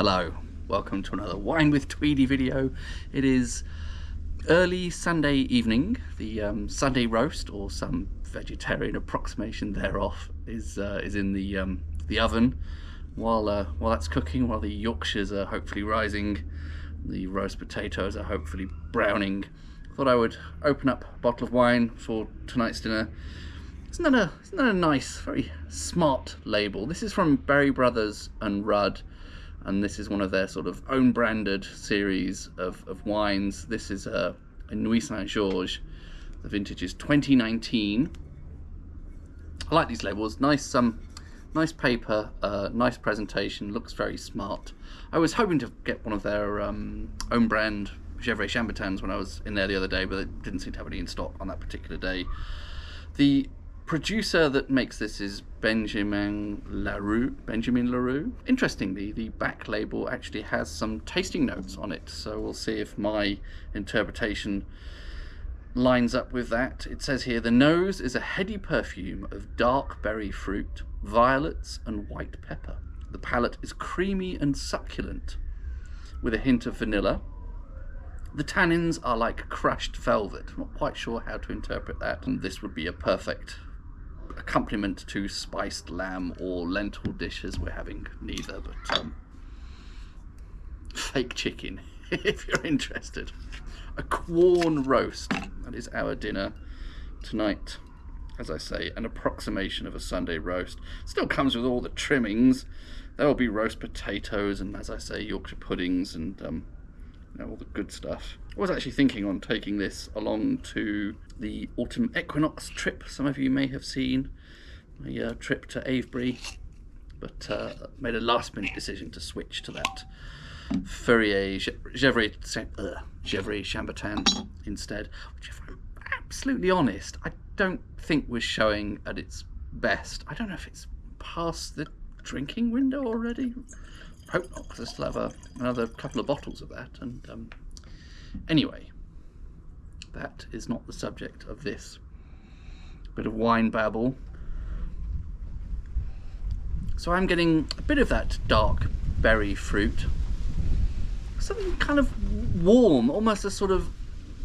Hello, welcome to another Wine with Tweedy video. It is early Sunday evening. The Sunday roast, or some vegetarian approximation thereof, is in the oven. While that's cooking, while the Yorkshires are hopefully rising, the roast potatoes are hopefully browning, I thought I would open up a bottle of wine for tonight's dinner. Isn't that a nice, very smart label? This is from Berry Brothers and Rudd, and this is one of their sort of own branded series of wines. This is a Nuits. The vintage is 2019. I like these labels. Nice nice paper, nice presentation, looks very smart. I was hoping to get one of their own brand Gevrey Chambotans when I was in there the other day, but they didn't seem to have any in stock on that particular day. The producer that makes this is Benjamin Leroux. Interestingly, the back label actually has some tasting notes on it, so we'll see if my interpretation lines up with that. It says here, the nose is a heady perfume of dark berry fruit, violets and white pepper. The palate is creamy and succulent with a hint of vanilla. The tannins are like crushed velvet. I'm not quite sure how to interpret that, and this would be a perfect accompaniment to spiced lamb or lentil dishes. We're having neither, but fake chicken if you're interested. A Quorn roast, that is our dinner tonight. As I say, an approximation of a Sunday roast. Still comes with all the trimmings. There will be roast potatoes and, as I say, Yorkshire puddings and all the good stuff. I was actually thinking on taking this along to the autumn equinox trip. Some of you may have seen a trip to Avebury, but made a last minute decision to switch to that Gevrey Chambotan instead, which, if I'm absolutely honest, I don't think was showing at its best. I don't know if it's past the drinking window already. Hope not, because I still have another couple of bottles of that. And anyway, that is not the subject of this bit of wine babble. So I'm getting a bit of that dark berry fruit, something kind of warm, almost a sort of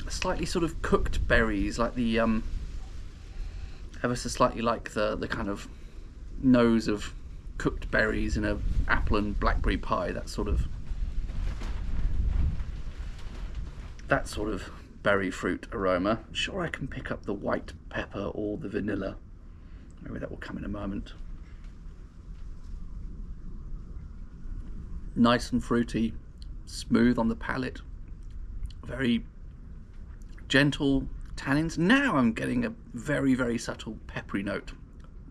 slightly sort of cooked berries, like the ever so slightly like the kind of nose of cooked berries in a apple and blackberry pie, that sort of berry fruit aroma. I'm sure I can pick up the white pepper or the vanilla. Maybe that will come in a moment. Nice and fruity, smooth on the palate, very gentle tannins. Now I'm getting a very, very subtle peppery note,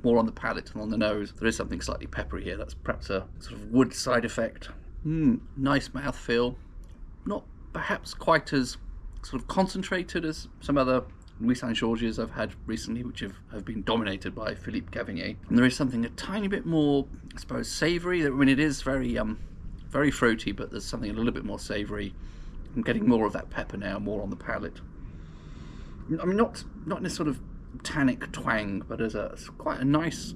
more on the palate than on the nose. There is something slightly peppery here. That's perhaps a sort of wood side effect. Nice mouthfeel. Not perhaps quite as sort of concentrated as some other Nuits I've had recently, which have been dominated by Philippe Cavigny. And there is something a tiny bit more, I suppose, savoury. I mean, it is very very fruity, but there's something a little bit more savoury. I'm getting more of that pepper now, more on the palate. I mean, not in a sort of tannic twang, but as quite a nice,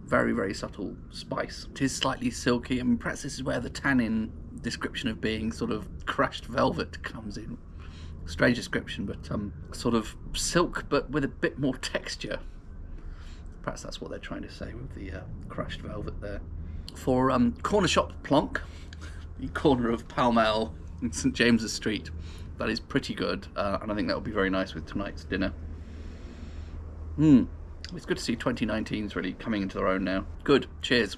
very, very subtle spice. It is slightly silky. I mean, perhaps this is where the tannin description of being sort of crushed velvet comes in. Strange description, but sort of silk, but with a bit more texture. Perhaps that's what they're trying to say with the crushed velvet there. For Corner Shop Plonk, the corner of Pall Mall and St James's Street, that is pretty good, and I think that will be very nice with tonight's dinner. It's good to see 2019's really coming into their own now. Good, cheers.